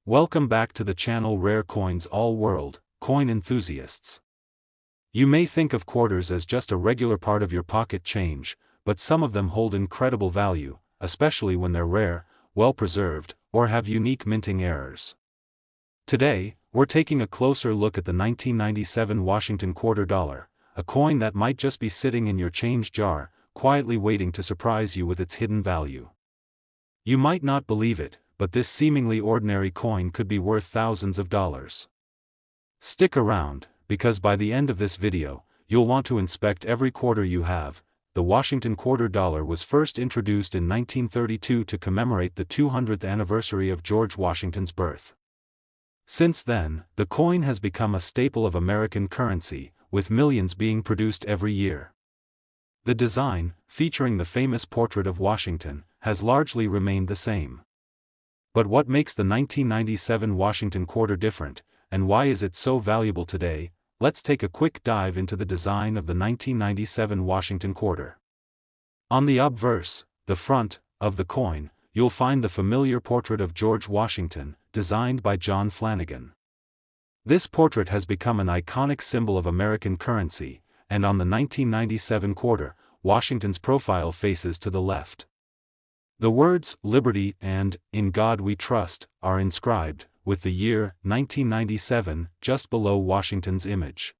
Welcome back to the channel Rare Coins All World, coin enthusiasts. You may think of quarters as just a regular part of your pocket change, but some of them hold incredible value, especially when they're rare, well-preserved, or have unique minting errors. Today, we're taking a closer look at the 1997 Washington quarter dollar, a coin that might just be sitting in your change jar, quietly waiting to surprise you with its hidden value. You might not believe it, but this seemingly ordinary coin could be worth thousands of dollars. Stick around, because by the end of this video, you'll want to inspect every quarter you have. The Washington quarter dollar was first introduced in 1932 to commemorate the 200th anniversary of George Washington's birth. Since then, the coin has become a staple of American currency, with millions being produced every year. The design, featuring the famous portrait of Washington, has largely remained the same. But what makes the 1997 Washington quarter different, and why is it so valuable today? Let's take a quick dive into the design of the 1997 Washington quarter. On the obverse, the front, of the coin, you'll find the familiar portrait of George Washington, designed by John Flanagan. This portrait has become an iconic symbol of American currency, and on the 1997 quarter, Washington's profile faces to the left. The words, "Liberty" and "In God We Trust," are inscribed, with the year, 1997, just below Washington's image.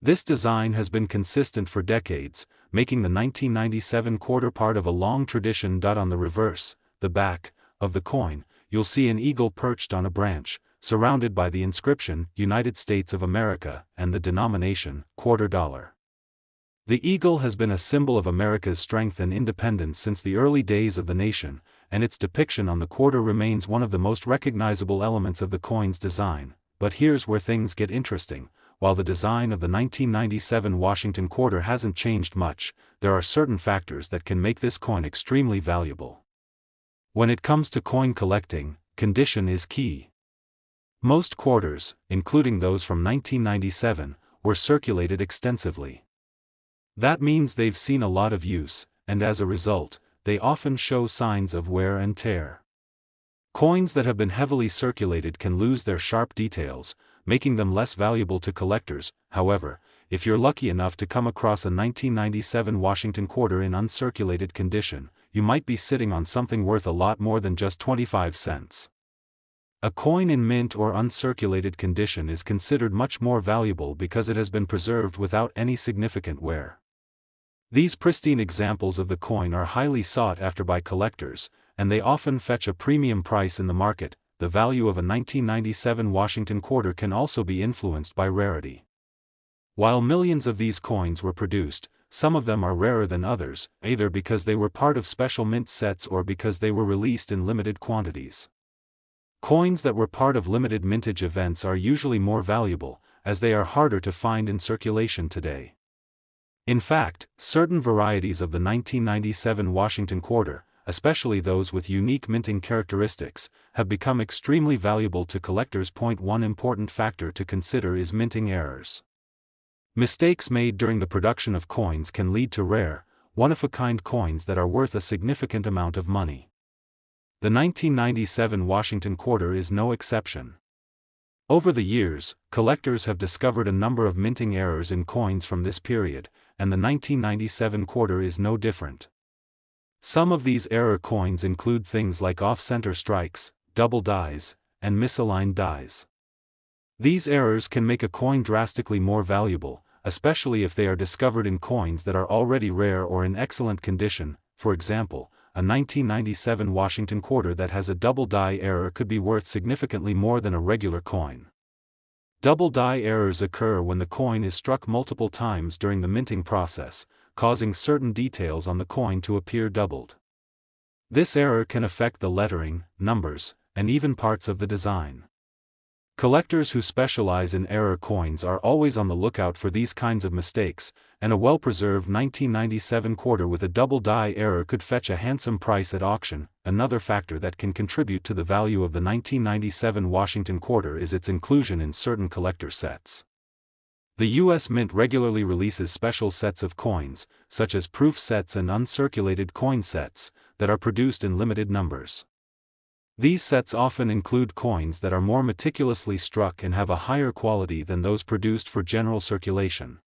This design has been consistent for decades, making the 1997 quarter part of a long tradition. On the reverse, the back, of the coin, you'll see an eagle perched on a branch, surrounded by the inscription, United States of America, and the denomination, quarter dollar. The eagle has been a symbol of America's strength and independence since the early days of the nation, and its depiction on the quarter remains one of the most recognizable elements of the coin's design. But here's where things get interesting. While the design of the 1997 Washington quarter hasn't changed much, there are certain factors that can make this coin extremely valuable. When it comes to coin collecting, condition is key. Most quarters, including those from 1997, were circulated extensively. That means they've seen a lot of use, and as a result, they often show signs of wear and tear. Coins that have been heavily circulated can lose their sharp details, making them less valuable to collectors. However, if you're lucky enough to come across a 1997 Washington quarter in uncirculated condition, you might be sitting on something worth a lot more than just 25 cents. A coin in mint or uncirculated condition is considered much more valuable because it has been preserved without any significant wear. These pristine examples of the coin are highly sought after by collectors, and they often fetch a premium price in the market. The value of a 1997 Washington quarter can also be influenced by rarity. While millions of these coins were produced, some of them are rarer than others, either because they were part of special mint sets or because they were released in limited quantities. Coins that were part of limited mintage events are usually more valuable, as they are harder to find in circulation today. In fact, certain varieties of the 1997 Washington quarter, especially those with unique minting characteristics, have become extremely valuable to collectors. One important factor to consider is minting errors. Mistakes made during the production of coins can lead to rare, one-of-a-kind coins that are worth a significant amount of money. The 1997 Washington quarter is no exception. Over the years, collectors have discovered a number of minting errors in coins from this period, and the 1997 quarter is no different. Some of these error coins include things like off-center strikes, double dies, and misaligned dies. These errors can make a coin drastically more valuable, especially if they are discovered in coins that are already rare or in excellent condition. For example, a 1997 Washington quarter that has a double die error could be worth significantly more than a regular coin. Double die errors occur when the coin is struck multiple times during the minting process, causing certain details on the coin to appear doubled. This error can affect the lettering, numbers, and even parts of the design. Collectors who specialize in error coins are always on the lookout for these kinds of mistakes, and a well-preserved 1997 quarter with a double die error could fetch a handsome price at auction. Another factor that can contribute to the value of the 1997 Washington quarter is its inclusion in certain collector sets. The U.S. Mint regularly releases special sets of coins, such as proof sets and uncirculated coin sets, that are produced in limited numbers. These sets often include coins that are more meticulously struck and have a higher quality than those produced for general circulation.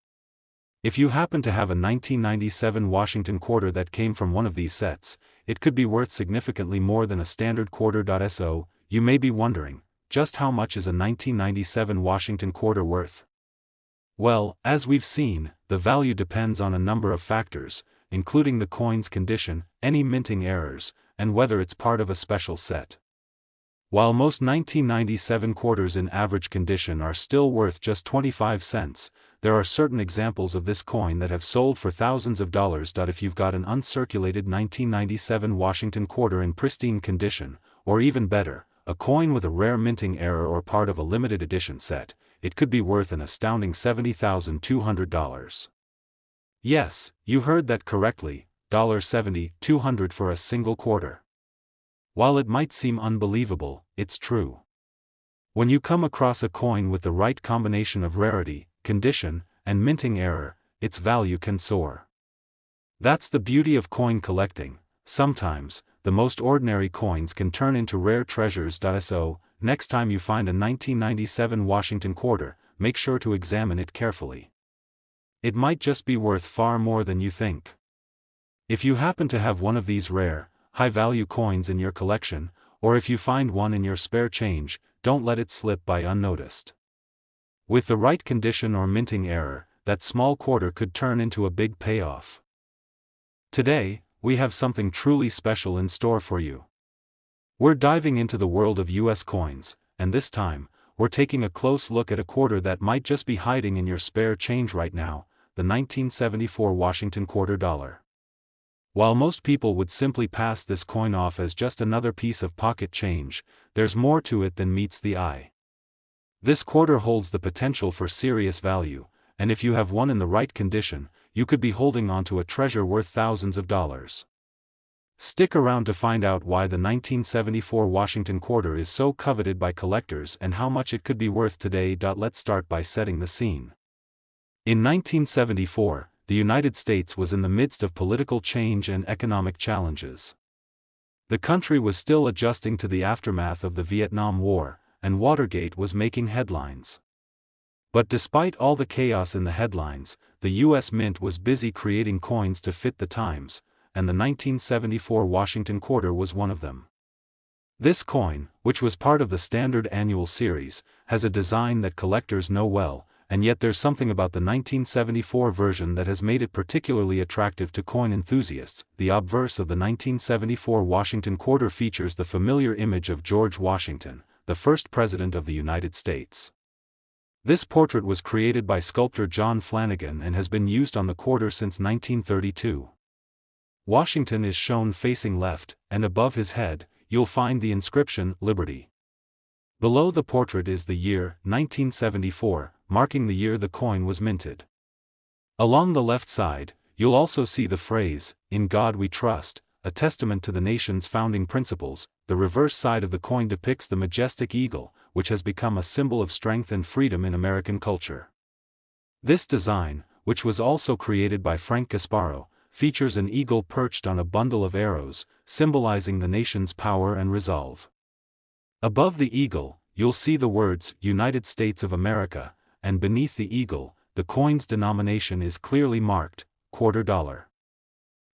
If you happen to have a 1997 Washington quarter that came from one of these sets, it could be worth significantly more than a standard quarter. So, you may be wondering, just how much is a 1997 Washington quarter worth? Well, as we've seen, the value depends on a number of factors, including the coin's condition, any minting errors, and whether it's part of a special set. While most 1997 quarters in average condition are still worth just 25 cents, there are certain examples of this coin that have sold for thousands of dollars. If you've got an uncirculated 1997 Washington quarter in pristine condition, or even better, a coin with a rare minting error or part of a limited edition set, it could be worth an astounding $70,200. Yes, you heard that correctly, $70,200 for a single quarter. While it might seem unbelievable, it's true. When you come across a coin with the right combination of rarity, condition, and minting error, its value can soar. That's the beauty of coin collecting. Sometimes, the most ordinary coins can turn into rare treasures. So, next time you find a 1997 Washington quarter, make sure to examine it carefully. It might just be worth far more than you think. If you happen to have one of these rare, high-value coins in your collection, or if you find one in your spare change, don't let it slip by unnoticed. With the right condition or minting error, that small quarter could turn into a big payoff. Today, we have something truly special in store for you. We're diving into the world of US coins, and this time, we're taking a close look at a quarter that might just be hiding in your spare change right now, the 1974 Washington quarter dollar. While most people would simply pass this coin off as just another piece of pocket change, there's more to it than meets the eye. This quarter holds the potential for serious value, and if you have one in the right condition, you could be holding on to a treasure worth thousands of dollars. Stick around to find out why the 1974 Washington quarter is so coveted by collectors and how much it could be worth today. Let's start by setting the scene. In 1974, the United States was in the midst of political change and economic challenges. The country was still adjusting to the aftermath of the Vietnam War, and Watergate was making headlines. But despite all the chaos in the headlines, the U.S. Mint was busy creating coins to fit the times, and the 1974 Washington quarter was one of them. This coin, which was part of the standard annual series, has a design that collectors know well, and yet there's something about the 1974 version that has made it particularly attractive to coin enthusiasts. The obverse of the 1974 Washington quarter features the familiar image of George Washington, the first president of the United States. This portrait was created by sculptor John Flanagan and has been used on the quarter since 1932. Washington is shown facing left, and above his head, you'll find the inscription, Liberty. Below the portrait is the year, 1974, marking the year the coin was minted. Along the left side, you'll also see the phrase, "In God We Trust," a testament to the nation's founding principles. The reverse side of the coin depicts the majestic eagle, which has become a symbol of strength and freedom in American culture. This design, which was also created by Frank Gasparo, features an eagle perched on a bundle of arrows, symbolizing the nation's power and resolve. Above the eagle, you'll see the words, United States of America, and beneath the eagle, the coin's denomination is clearly marked, quarter dollar.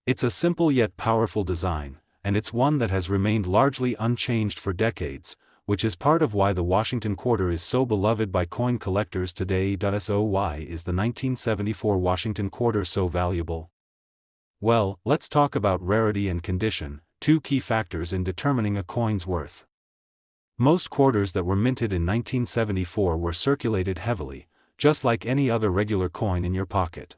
It's a simple yet powerful design, and it's one that has remained largely unchanged for decades, which is part of why the Washington quarter is so beloved by coin collectors today. So why is the 1974 Washington quarter so valuable? Well, let's talk about rarity and condition, two key factors in determining a coin's worth. Most quarters that were minted in 1974 were circulated heavily, just like any other regular coin in your pocket.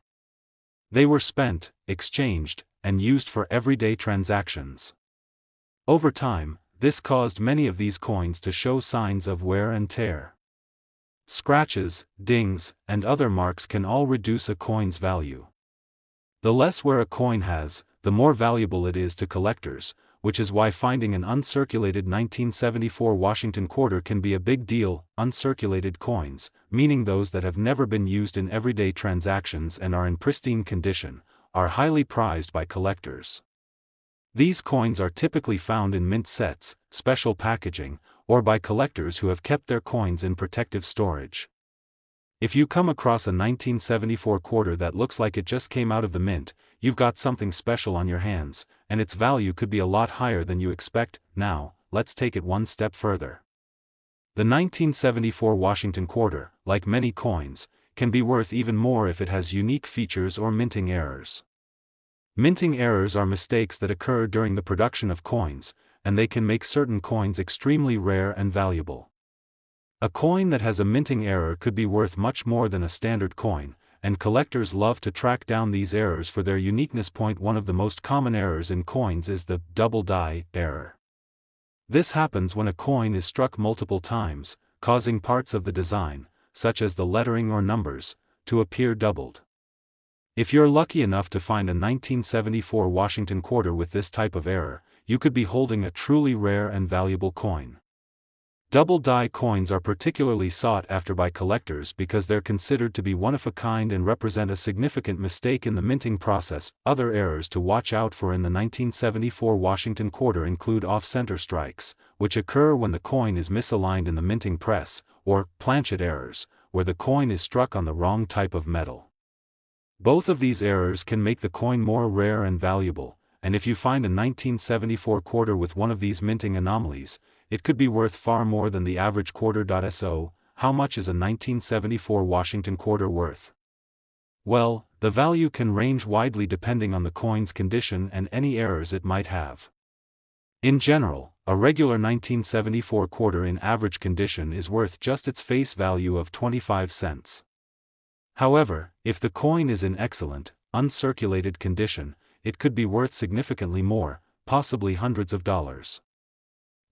They were spent, exchanged, and used for everyday transactions. Over time, this caused many of these coins to show signs of wear and tear. Scratches, dings, and other marks can all reduce a coin's value. The less wear a coin has, the more valuable it is to collectors, which is why finding an uncirculated 1974 Washington quarter can be a big deal. Uncirculated coins, meaning those that have never been used in everyday transactions and are in pristine condition, are highly prized by collectors. These coins are typically found in mint sets, special packaging, or by collectors who have kept their coins in protective storage. If you come across a 1974 quarter that looks like it just came out of the mint, you've got something special on your hands, and its value could be a lot higher than you expect. Now, let's take it one step further. The 1974 Washington quarter, like many coins, can be worth even more if it has unique features or minting errors. Minting errors are mistakes that occur during the production of coins, and they can make certain coins extremely rare and valuable. A coin that has a minting error could be worth much more than a standard coin, and collectors love to track down these errors for their uniqueness. One of the most common errors in coins is the double die error. This happens when a coin is struck multiple times, causing parts of the design, such as the lettering or numbers, to appear doubled. If you're lucky enough to find a 1974 Washington quarter with this type of error, you could be holding a truly rare and valuable coin. Double die coins are particularly sought after by collectors because they're considered to be one of a kind and represent a significant mistake in the minting process. Other errors to watch out for in the 1974 Washington quarter include off-center strikes, which occur when the coin is misaligned in the minting press, or planchet errors, where the coin is struck on the wrong type of metal. Both of these errors can make the coin more rare and valuable, and if you find a 1974 quarter with one of these minting anomalies, it could be worth far more than the average quarter. So, how much is a 1974 Washington quarter worth? Well, the value can range widely depending on the coin's condition and any errors it might have. In general, a regular 1974 quarter in average condition is worth just its face value of 25 cents. However, if the coin is in excellent, uncirculated condition, it could be worth significantly more, possibly hundreds of dollars.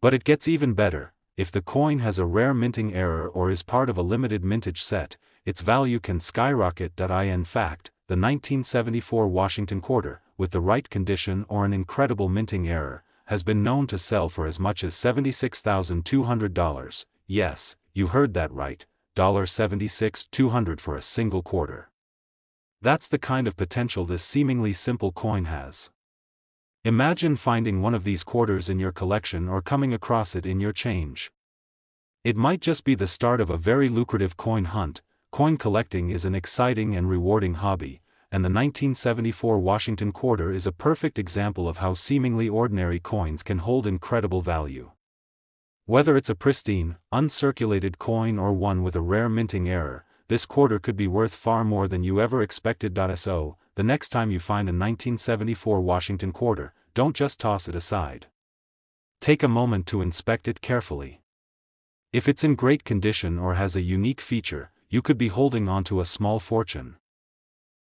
But it gets even better. If the coin has a rare minting error or is part of a limited mintage set, its value can skyrocket. In fact, the 1974 Washington quarter, with the right condition or an incredible minting error, has been known to sell for as much as $76,200. Yes, you heard that right, $76,200 for a single quarter. That's the kind of potential this seemingly simple coin has. Imagine finding one of these quarters in your collection or coming across it in your change. It might just be the start of a very lucrative coin hunt. Coin collecting is an exciting and rewarding hobby, and the 1974 Washington quarter is a perfect example of how seemingly ordinary coins can hold incredible value. Whether it's a pristine, uncirculated coin or one with a rare minting error, this quarter could be worth far more than you ever expected. So, the next time you find a 1974 Washington quarter, don't just toss it aside. Take a moment to inspect it carefully. If it's in great condition or has a unique feature, you could be holding on to a small fortune.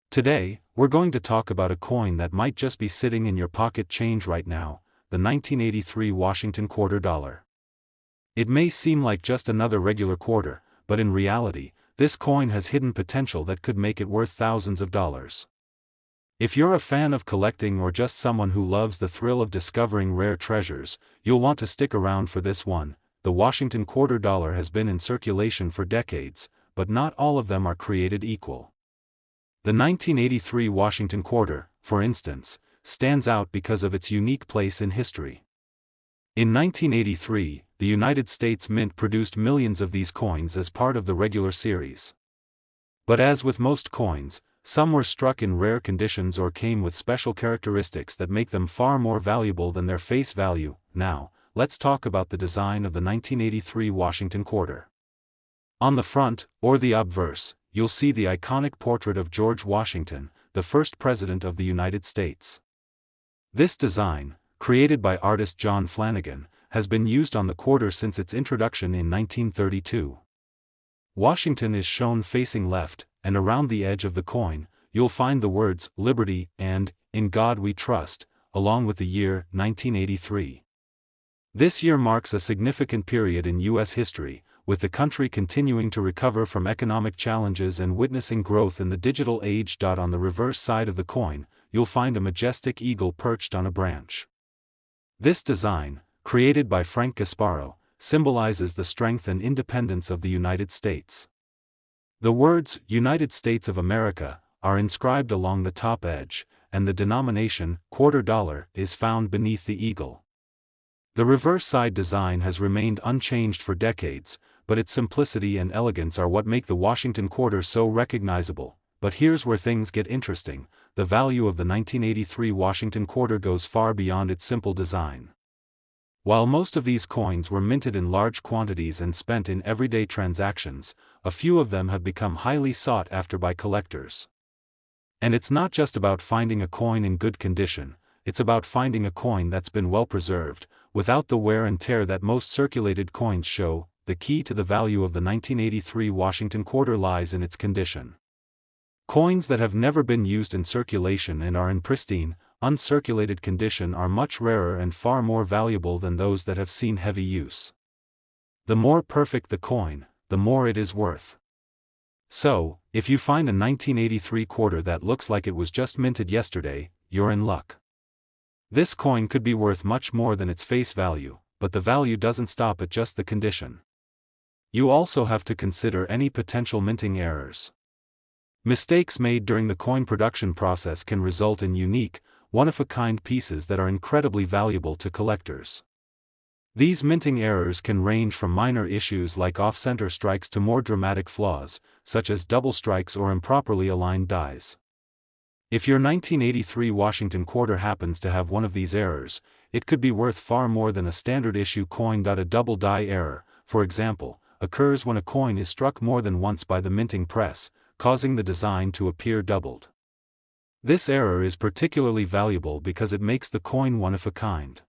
Today, we're going to talk about a coin that might just be sitting in your pocket change right now, the 1983 Washington quarter dollar. It may seem like just another regular quarter, but in reality, this coin has hidden potential that could make it worth thousands of dollars. If you're a fan of collecting or just someone who loves the thrill of discovering rare treasures, you'll want to stick around for this one. The Washington quarter dollar has been in circulation for decades, but not all of them are created equal. The 1983 Washington quarter, for instance, stands out because of its unique place in history. In 1983, the United States Mint produced millions of these coins as part of the regular series. But as with most coins, some were struck in rare conditions or came with special characteristics that make them far more valuable than their face value. Now, let's talk about the design of the 1983 Washington quarter. On the front, or the obverse, you'll see the iconic portrait of George Washington, the first president of the United States. This design, created by artist John Flanagan, has been used on the quarter since its introduction in 1932. Washington is shown facing left, and around the edge of the coin, you'll find the words "Liberty" and "In God We Trust," along with the year 1983. This year marks a significant period in U.S. history, with the country continuing to recover from economic challenges and witnessing growth in the digital age. On the reverse side of the coin, you'll find a majestic eagle perched on a branch. This design, created by Frank Gasparo, symbolizes the strength and independence of the United States. The words "United States of America" are inscribed along the top edge, and the denomination, quarter dollar, is found beneath the eagle. The reverse side design has remained unchanged for decades, but its simplicity and elegance are what make the Washington quarter so recognizable. But here's where things get interesting: the value of the 1983 Washington quarter goes far beyond its simple design. While most of these coins were minted in large quantities and spent in everyday transactions, a few of them have become highly sought after by collectors. And it's not just about finding a coin in good condition, it's about finding a coin that's been well preserved, without the wear and tear that most circulated coins show. The key to the value of the 1983 Washington quarter lies in its condition. Coins that have never been used in circulation and are in pristine, uncirculated condition are much rarer and far more valuable than those that have seen heavy use. The more perfect the coin, the more it is worth. So, if you find a 1983 quarter that looks like it was just minted yesterday, you're in luck. This coin could be worth much more than its face value, but the value doesn't stop at just the condition. You also have to consider any potential minting errors. Mistakes made during the coin production process can result in unique, one-of-a-kind pieces that are incredibly valuable to collectors. These minting errors can range from minor issues like off-center strikes to more dramatic flaws, such as double strikes or improperly aligned dies. If your 1983 Washington quarter happens to have one of these errors, it could be worth far more than a standard issue coin. A double die error, for example, occurs when a coin is struck more than once by the minting press, causing the design to appear doubled. This error is particularly valuable because it makes the coin one of a kind.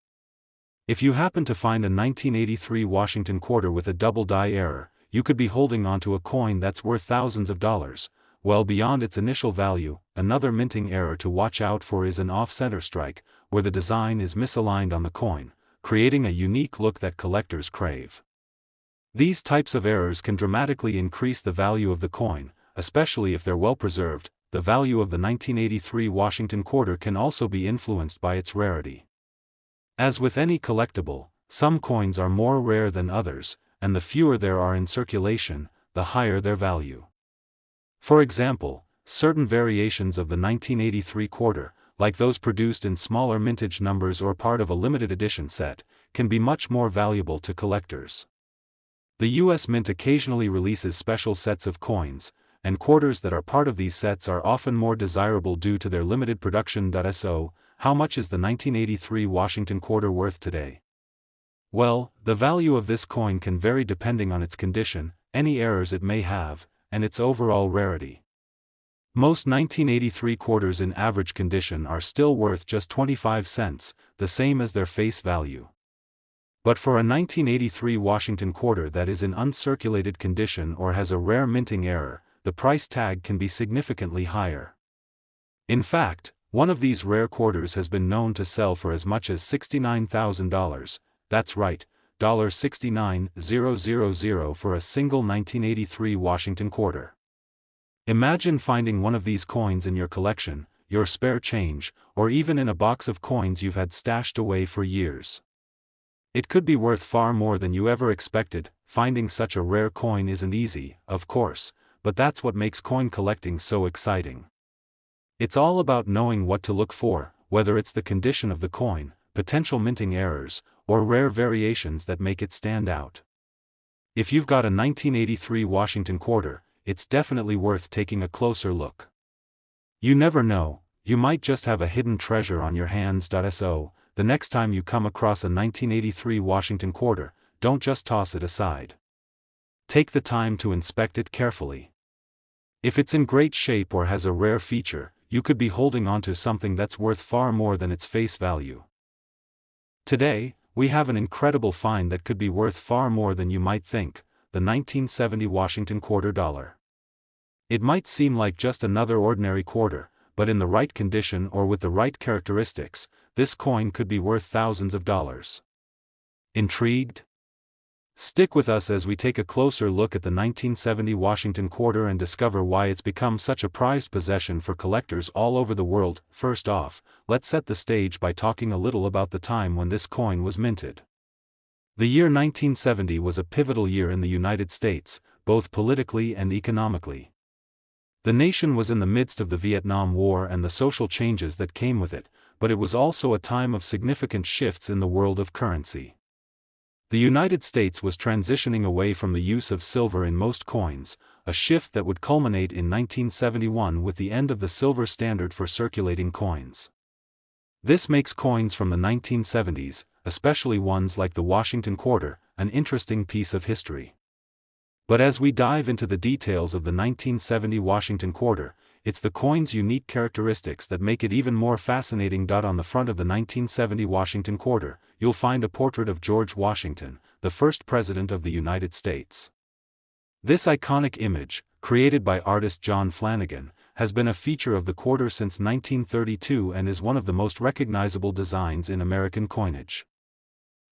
If you happen to find a 1983 Washington quarter with a double die error, you could be holding onto a coin that's worth thousands of dollars, well beyond its initial value. Another minting error to watch out for is an off-center strike, where the design is misaligned on the coin, creating a unique look that collectors crave. These types of errors can dramatically increase the value of the coin, especially if they're well preserved. The value of the 1983 Washington quarter can also be influenced by its rarity. As with any collectible, some coins are more rare than others, and the fewer there are in circulation, the higher their value. For example, certain variations of the 1983 quarter, like those produced in smaller mintage numbers or part of a limited edition set, can be much more valuable to collectors. The U.S. Mint occasionally releases special sets of coins, and quarters that are part of these sets are often more desirable due to their limited production. So, how much is the 1983 Washington quarter worth today? Well, the value of this coin can vary depending on its condition, any errors it may have, and its overall rarity. Most 1983 quarters in average condition are still worth just 25 cents, the same as their face value. But for a 1983 Washington quarter that is in uncirculated condition or has a rare minting error, the price tag can be significantly higher. In fact, one of these rare quarters has been known to sell for as much as $69,000, that's right, $69,000 for a single 1983 Washington quarter. Imagine finding one of these coins in your collection, your spare change, or even in a box of coins you've had stashed away for years. It could be worth far more than you ever expected. Finding such a rare coin isn't easy, of course, but that's what makes coin collecting so exciting. It's all about knowing what to look for, whether it's the condition of the coin, potential minting errors, or rare variations that make it stand out. If you've got a 1983 Washington quarter, it's definitely worth taking a closer look. You never know, you might just have a hidden treasure on your hands. So, the next time you come across a 1983 Washington quarter, don't just toss it aside. Take the time to inspect it carefully. If it's in great shape or has a rare feature, you could be holding onto something that's worth far more than its face value. Today, we have an incredible find that could be worth far more than you might think: the 1970 Washington quarter dollar. It might seem like just another ordinary quarter, but in the right condition or with the right characteristics, this coin could be worth thousands of dollars. Intrigued? Stick with us as we take a closer look at the 1970 Washington quarter and discover why it's become such a prized possession for collectors all over the world. First off, let's set the stage by talking a little about the time when this coin was minted. The year 1970 was a pivotal year in the United States, both politically and economically. The nation was in the midst of the Vietnam War and the social changes that came with it, but it was also a time of significant shifts in the world of currency. The United States was transitioning away from the use of silver in most coins, a shift that would culminate in 1971 with the end of the silver standard for circulating coins. This makes coins from the 1970s, especially ones like the Washington quarter, an interesting piece of history. But as we dive into the details of the 1970 Washington quarter, it's the coin's unique characteristics that make it even more fascinating. On the front of the 1970 Washington quarter, you'll find a portrait of George Washington, the first president of the United States. This iconic image, created by artist John Flanagan, has been a feature of the quarter since 1932 and is one of the most recognizable designs in American coinage.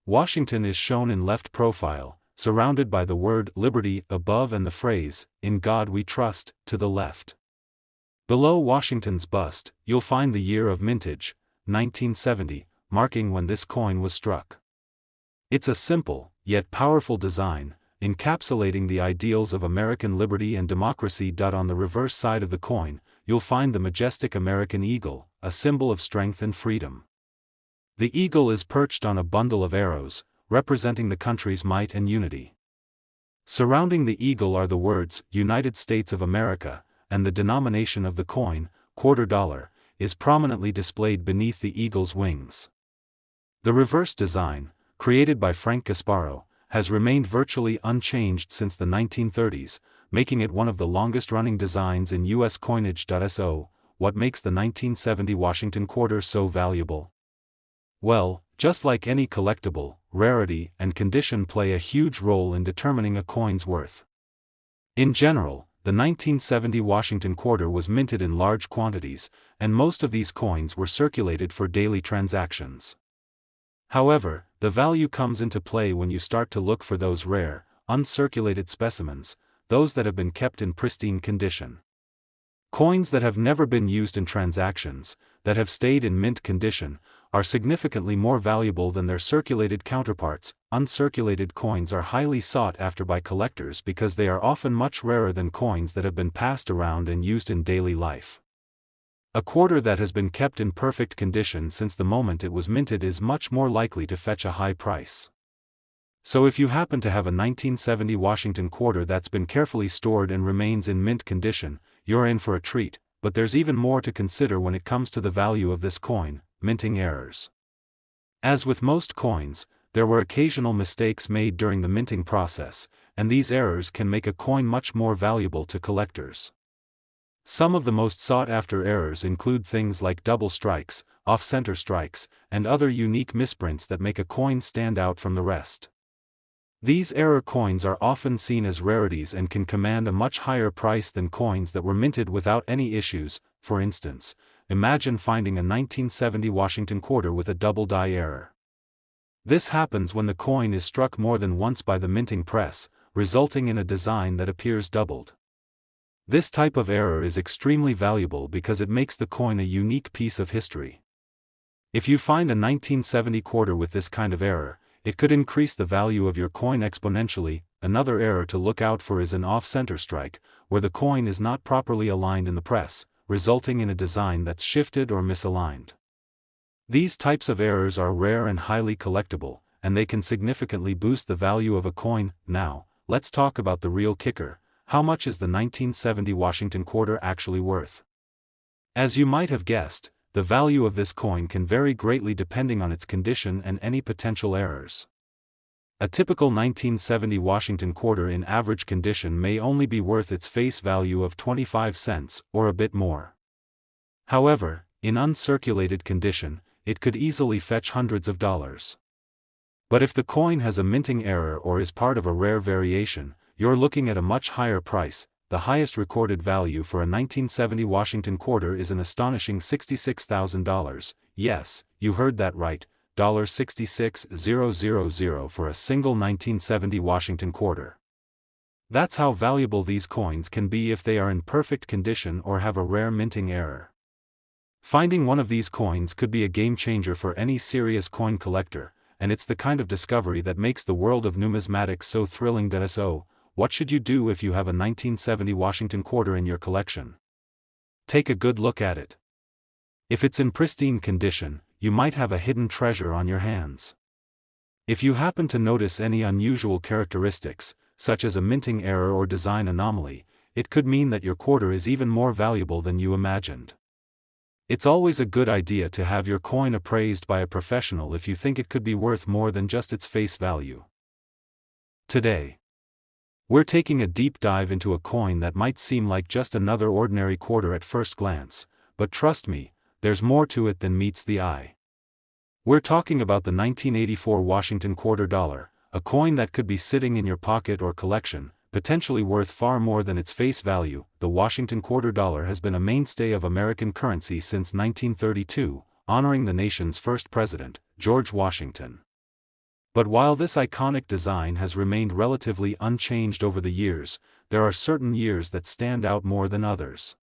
Washington is shown in left profile, surrounded by the word liberty above and the phrase, "In God We Trust," to the left. Below Washington's bust, you'll find the year of mintage, 1970, marking when this coin was struck. It's a simple, yet powerful design, encapsulating the ideals of American liberty and democracy. On the reverse side of the coin, you'll find the majestic American eagle, a symbol of strength and freedom. The eagle is perched on a bundle of arrows, representing the country's might and unity. Surrounding the eagle are the words, United States of America, and the denomination of the coin, $quarter, is prominently displayed beneath the eagle's wings. The reverse design, created by Frank Gasparo, has remained virtually unchanged since the 1930s, making it one of the longest-running designs in U.S. coinage. So, what makes the 1970 Washington quarter so valuable? Well, just like any collectible, rarity and condition play a huge role in determining a coin's worth. In general, the 1970 Washington quarter was minted in large quantities, and most of these coins were circulated for daily transactions. However, the value comes into play when you start to look for those rare, uncirculated specimens, those that have been kept in pristine condition. Coins that have never been used in transactions, that have stayed in mint condition, are significantly more valuable than their circulated counterparts. Uncirculated coins are highly sought after by collectors because they are often much rarer than coins that have been passed around and used in daily life. A quarter that has been kept in perfect condition since the moment it was minted is much more likely to fetch a high price. So if you happen to have a 1970 Washington quarter that's been carefully stored and remains in mint condition, you're in for a treat. But there's even more to consider when it comes to the value of this coin: minting errors. As with most coins, there were occasional mistakes made during the minting process, and these errors can make a coin much more valuable to collectors. Some of the most sought-after errors include things like double strikes, off-center strikes, and other unique misprints that make a coin stand out from the rest. These error coins are often seen as rarities and can command a much higher price than coins that were minted without any issues. For instance, imagine finding a 1970 Washington quarter with a double die error. This happens when the coin is struck more than once by the minting press, resulting in a design that appears doubled. This type of error is extremely valuable because it makes the coin a unique piece of history. If you find a 1970 quarter with this kind of error, it could increase the value of your coin exponentially. Another error to look out for is an off-center strike, where the coin is not properly aligned in the press, resulting in a design that's shifted or misaligned. These types of errors are rare and highly collectible, and they can significantly boost the value of a coin. Now, let's talk about the real kicker: how much is the 1970 Washington quarter actually worth? As you might have guessed, the value of this coin can vary greatly depending on its condition and any potential errors. A typical 1970 Washington quarter in average condition may only be worth its face value of 25 cents, or a bit more. However, in uncirculated condition, it could easily fetch hundreds of dollars. But if the coin has a minting error or is part of a rare variation, you're looking at a much higher price. The highest recorded value for a 1970 Washington quarter is an astonishing $66,000. Yes, you heard that right, $66,000 for a single 1970 Washington quarter. That's how valuable these coins can be if they are in perfect condition or have a rare minting error. Finding one of these coins could be a game changer for any serious coin collector, and it's the kind of discovery that makes the world of numismatics so thrilling. So, what should you do if you have a 1970 Washington quarter in your collection? Take a good look at it. If it's in pristine condition, you might have a hidden treasure on your hands. If you happen to notice any unusual characteristics, such as a minting error or design anomaly, it could mean that your quarter is even more valuable than you imagined. It's always a good idea to have your coin appraised by a professional if you think it could be worth more than just its face value. Today, we're taking a deep dive into a coin that might seem like just another ordinary quarter at first glance, but trust me, there's more to it than meets the eye. We're talking about the 1984 Washington quarter dollar, a coin that could be sitting in your pocket or collection, potentially worth far more than its face value. The Washington quarter dollar has been a mainstay of American currency since 1932, honoring the nation's first president, George Washington. But while this iconic design has remained relatively unchanged over the years, there are certain years that stand out more than others.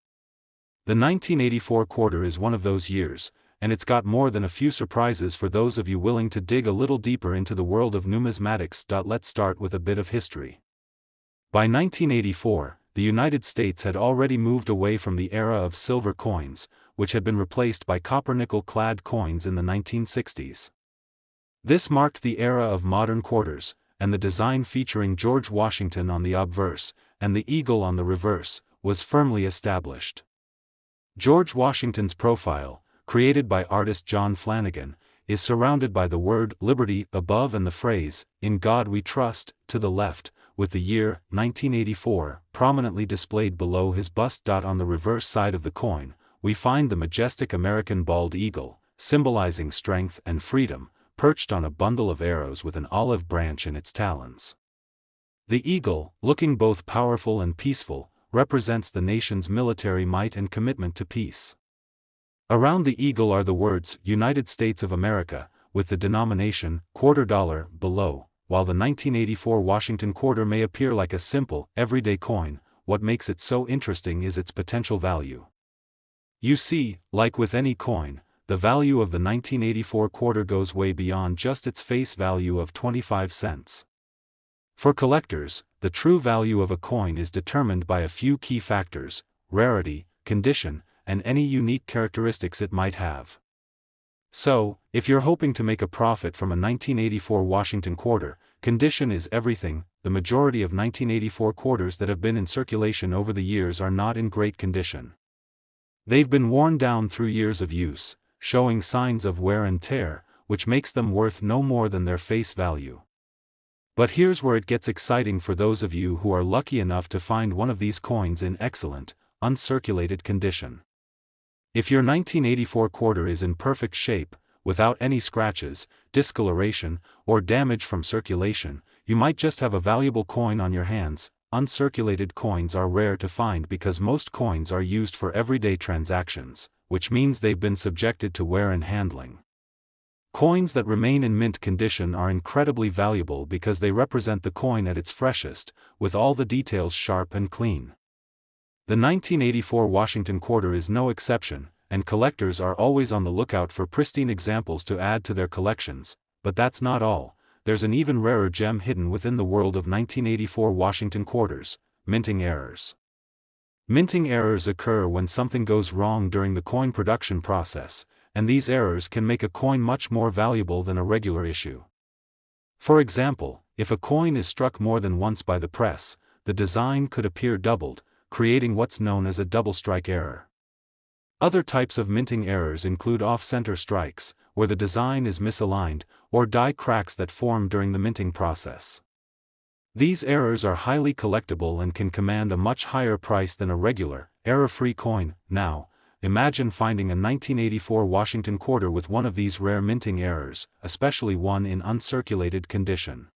The 1984 quarter is one of those years, and it's got more than a few surprises for those of you willing to dig a little deeper into the world of numismatics. Let's start with a bit of history. By 1984, the United States had already moved away from the era of silver coins, which had been replaced by copper-nickel-clad coins in the 1960s. This marked the era of modern quarters, and the design featuring George Washington on the obverse, and the eagle on the reverse, was firmly established. George Washington's profile, created by artist John Flanagan, is surrounded by the word liberty above and the phrase, "In God We Trust," to the left, with the year 1984 prominently displayed below his bust. On the reverse side of the coin, we find the majestic American bald eagle, symbolizing strength and freedom, perched on a bundle of arrows with an olive branch in its talons. The eagle, looking both powerful and peaceful, represents the nation's military might and commitment to peace. Around the eagle are the words United States of America, with the denomination quarter dollar below. While the 1984 Washington quarter may appear like a simple, everyday coin, what makes it so interesting is its potential value. You see, like with any coin, the value of the 1984 quarter goes way beyond just its face value of 25 cents. For collectors, the true value of a coin is determined by a few key factors: rarity, condition, and any unique characteristics it might have. So, if you're hoping to make a profit from a 1984 Washington quarter, condition is everything. The majority of 1984 quarters that have been in circulation over the years are not in great condition. They've been worn down through years of use, showing signs of wear and tear, which makes them worth no more than their face value. But here's where it gets exciting for those of you who are lucky enough to find one of these coins in excellent, uncirculated condition. If your 1984 quarter is in perfect shape, without any scratches, discoloration, or damage from circulation, you might just have a valuable coin on your hands. Uncirculated coins are rare to find because most coins are used for everyday transactions, which means they've been subjected to wear and handling. Coins that remain in mint condition are incredibly valuable because they represent the coin at its freshest, with all the details sharp and clean. The 1984 Washington quarter is no exception, and collectors are always on the lookout for pristine examples to add to their collections. But that's not all. There's an even rarer gem hidden within the world of 1984 Washington quarters: minting errors. Minting errors occur when something goes wrong during the coin production process, and these errors can make a coin much more valuable than a regular issue. For example, if a coin is struck more than once by the press, the design could appear doubled, creating what's known as a double strike error. Other types of minting errors include off-center strikes, where the design is misaligned, or die cracks that form during the minting process. These errors are highly collectible and can command a much higher price than a regular, error-free coin. Now, imagine finding a 1984 Washington quarter with one of these rare minting errors, especially one in uncirculated condition.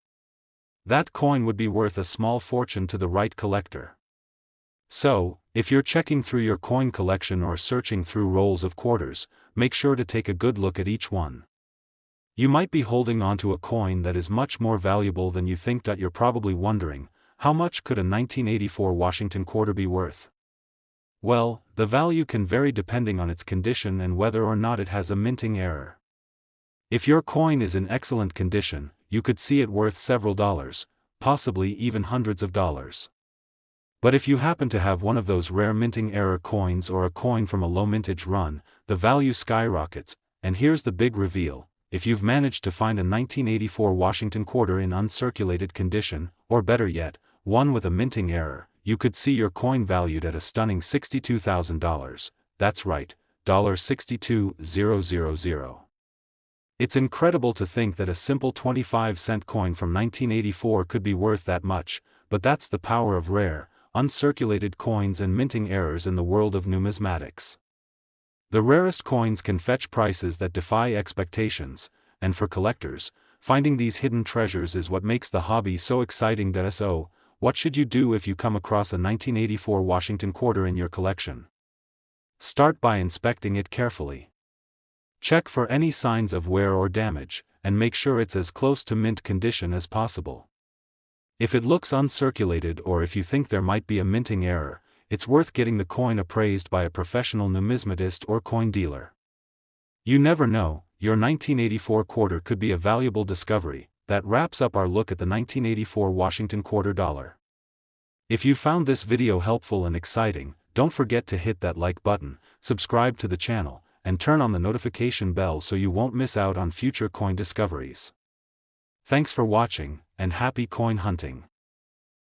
That coin would be worth a small fortune to the right collector. So, if you're checking through your coin collection or searching through rolls of quarters, make sure to take a good look at each one. You might be holding onto a coin that is much more valuable than you think. You're probably wondering, how much could a 1984 Washington quarter be worth? Well, the value can vary depending on its condition and whether or not it has a minting error. If your coin is in excellent condition, you could see it worth several dollars, possibly even hundreds of dollars. But if you happen to have one of those rare minting error coins or a coin from a low mintage run, the value skyrockets. And here's the big reveal: if you've managed to find a 1984 Washington quarter in uncirculated condition, or better yet, one with a minting error, you could see your coin valued at a stunning $62,000. That's right, $62,000. It's incredible to think that a simple 25-cent coin from 1984 could be worth that much, but that's the power of rare, uncirculated coins and minting errors in the world of numismatics. The rarest coins can fetch prices that defy expectations, and for collectors, finding these hidden treasures is what makes the hobby so exciting. So, what should you do if you come across a 1984 Washington quarter in your collection? Start by inspecting it carefully. Check for any signs of wear or damage, and make sure it's as close to mint condition as possible. If it looks uncirculated or if you think there might be a minting error, it's worth getting the coin appraised by a professional numismatist or coin dealer. You never know, your 1984 quarter could be a valuable discovery. That wraps up our look at the 1984 Washington quarter dollar. If you found this video helpful and exciting, don't forget to hit that like button, subscribe to the channel, and turn on the notification bell so you won't miss out on future coin discoveries. Thanks for watching, and happy coin hunting.